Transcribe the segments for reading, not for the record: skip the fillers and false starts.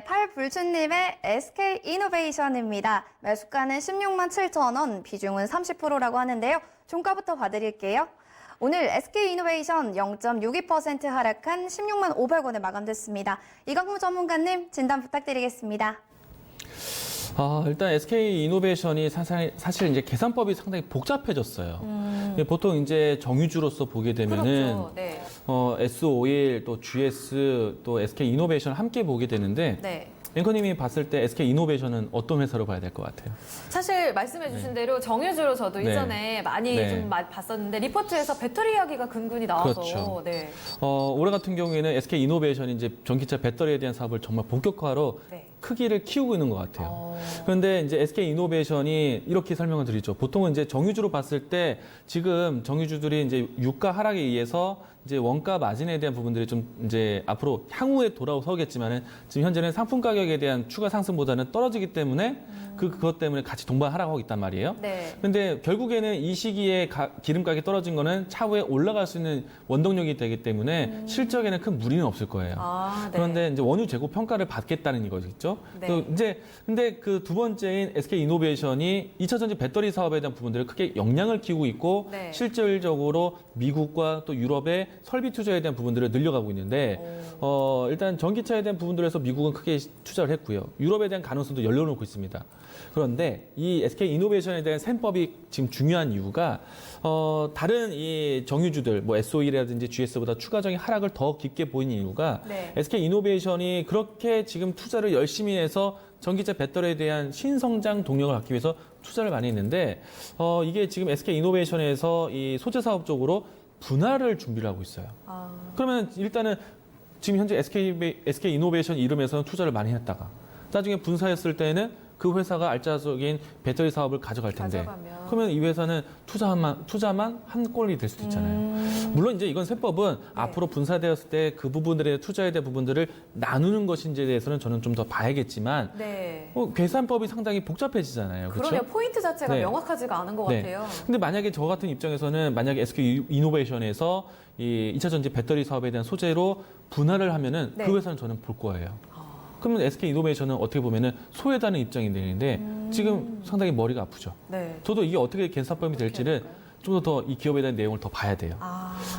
팔불춘님의 SK이노베이션입니다. 매수가는 16만 7천 원, 비중은 30%라고 하는데요. 종가부터 봐드릴게요. 오늘 SK이노베이션 0.62% 하락한 16만 500원에 마감됐습니다. 이광무 전문가님 진단 부탁드리겠습니다. 일단 SK이노베이션이 사실 이제 계산법이 상당히 복잡해졌어요. 보통 이제 정유주로서 보게 되면은 그렇죠. 네. S-오일 또 GS 또 SK이노베이션 함께 보게 되는데 네. 앵커님이 봤을 때 SK이노베이션은 어떤 회사로 봐야 될 것 같아요? 사실 말씀해주신 대로 정유주로 저도 네. 이전에 많이 네. 좀 봤었는데 리포트에서 배터리 이야기가 근근히 나와서 그렇죠. 네. 올해 같은 경우에는 SK이노베이션이 이제 전기차 배터리에 대한 사업을 정말 본격화로 네. 크기를 키우고 있는 것 같아요. 그런데 이제 SK이노베이션이 이렇게 설명을 드리죠. 보통은 이제 정유주로 봤을 때 지금 정유주들이 이제 유가 하락에 의해서 이제 원가 마진에 대한 부분들이 좀 이제 앞으로 향후에 돌아서겠지만은 지금 현재는 상품 가격에 대한 추가 상승보다는 떨어지기 때문에 그것 때문에 같이 동반 하락하고 있단 말이에요. 네. 근데 결국에는 이 시기에 기름 가격이 떨어진 거는 차후에 올라갈 수 있는 원동력이 되기 때문에 실적에는 큰 무리는 없을 거예요. 네. 그런데 이제 원유 재고 평가를 받겠다는 이거겠죠. 네. 또 이제 근데 그 두 번째인 SK이노베이션이 2차 전지 배터리 사업에 대한 부분들을 크게 역량을 키우고 있고 네. 실질적으로 미국과 또 유럽의 설비 투자에 대한 부분들을 늘려가고 있는데 일단 전기차에 대한 부분들에서 미국은 크게 투자를 했고요. 유럽에 대한 가능성도 열려놓고 있습니다. 그런데 이 SK이노베이션에 대한 셈법이 지금 중요한 이유가 다른 이 정유주들 뭐 S-오일이라든지 GS보다 추가적인 하락을 더 깊게 보이는 이유가 네. SK이노베이션이 그렇게 지금 투자를 열심히 해서 전기차 배터리에 대한 신성장 동력을 갖기 위해서 투자를 많이 했는데 이게 지금 SK이노베이션에서 이 소재 사업 쪽으로 분할을 준비를 하고 있어요. 그러면 일단은 지금 현재 SK이노베이션 이름에서는 투자를 많이 했다가 나중에 분사했을 때는 그 회사가 알짜적인 배터리 사업을 가져갈 텐데 그러면 이 회사는 투자만 한 꼴이 될 수도 있잖아요. 물론 이제 이건 세법은 앞으로 분사되었을 때 그 부분들에 투자에 대한 부분들을 나누는 것인지에 대해서는 저는 좀 더 봐야겠지만 네. 계산법이 상당히 복잡해지잖아요. 그렇죠? 그러네요. 포인트 자체가 네. 명확하지가 않은 것 같아요. 근데 만약에 저 같은 입장에서는 만약에 SK이노베이션에서 이 2차 전지 배터리 사업에 대한 소재로 분할을 하면은 네. 그 회사는 저는 볼 거예요. 그러면 SK이노베이션은 어떻게 보면은 소외다는 입장이 되는데 지금 상당히 머리가 아프죠. 네. 저도 이게 어떻게 계산법이 될지는 좀 더 이 기업에 대한 내용을 더 봐야 돼요.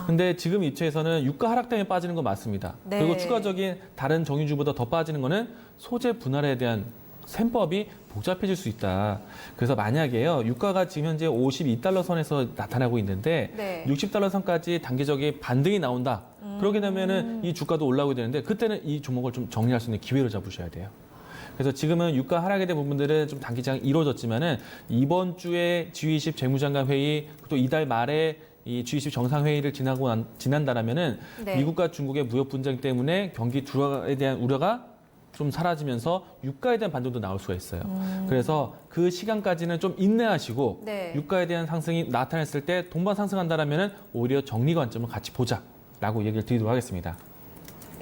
근데 지금 입체에서는 유가 하락 때문에 빠지는 건 맞습니다. 네. 그리고 추가적인 다른 정유주보다 더 빠지는 거는 소재 분할에 대한 셈법이 복잡해질 수 있다. 그래서 만약에요, 유가가 지금 현재 52달러 선에서 나타나고 있는데 네. 60달러 선까지 단기적인 반등이 나온다. 그러게 되면은 이 주가도 올라오게 되는데 그때는 이 종목을 좀 정리할 수 있는 기회를 잡으셔야 돼요. 그래서 지금은 유가 하락에 대한 부분들은 좀 단기장 이루어졌지만은 이번 주에 G20 재무장관 회의 또 이달 말에 이 G20 정상회의를 지난다라면은 네. 미국과 중국의 무역 분쟁 때문에 경기 불화에 대한 우려가 좀 사라지면서 유가에 대한 반등도 나올 수가 있어요. 그래서 그 시간까지는 좀 인내하시고 네. 유가에 대한 상승이 나타났을 때 동반 상승한다라면은 오히려 정리 관점을 같이 보자라고 얘기를 드리도록 하겠습니다.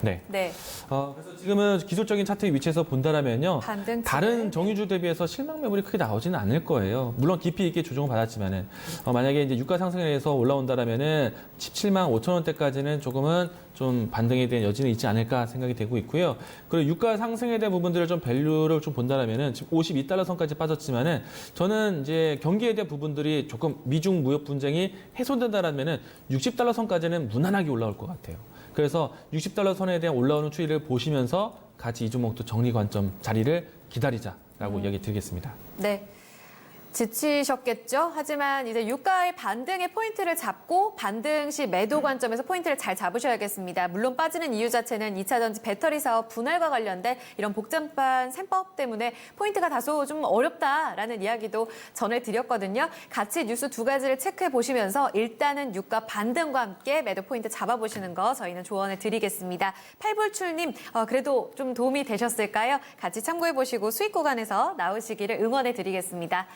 네. 네. 그래서 지금은 기술적인 차트의 위치에서 본다라면요. 반등치를. 다른 정유주 대비해서 실망 매물이 크게 나오지는 않을 거예요. 물론 깊이 있게 조정을 받았지만은 만약에 이제 유가 상승에 의해서 올라온다라면은 17만 5천 원대까지는 조금은 좀 반등에 대한 여지는 있지 않을까 생각이 되고 있고요. 그리고 유가 상승에 대한 부분들을 좀 밸류를 좀 본다라면은 지금 52달러 선까지 빠졌지만은 저는 이제 경기에 대한 부분들이 조금 미중 무역 분쟁이 해소된다라면은 60달러 선까지는 무난하게 올라올 것 같아요. 그래서 60달러 선에 대한 올라오는 추이를 보시면서 같이 이 종목도 정리 관점 자리를 기다리자라고 이야기 드리겠습니다. 네. 지치셨겠죠? 하지만 이제 유가의 반등의 포인트를 잡고 반등 시 매도 관점에서 포인트를 잘 잡으셔야겠습니다. 물론 빠지는 이유 자체는 2차 전지 배터리 사업 분할과 관련된 이런 복잡한 셈법 때문에 포인트가 다소 좀 어렵다라는 이야기도 전해드렸거든요. 같이 뉴스 두 가지를 체크해 보시면서 일단은 유가 반등과 함께 매도 포인트 잡아보시는 거 저희는 조언해 드리겠습니다. 팔불출님 그래도 좀 도움이 되셨을까요? 같이 참고해 보시고 수익 구간에서 나오시기를 응원해 드리겠습니다.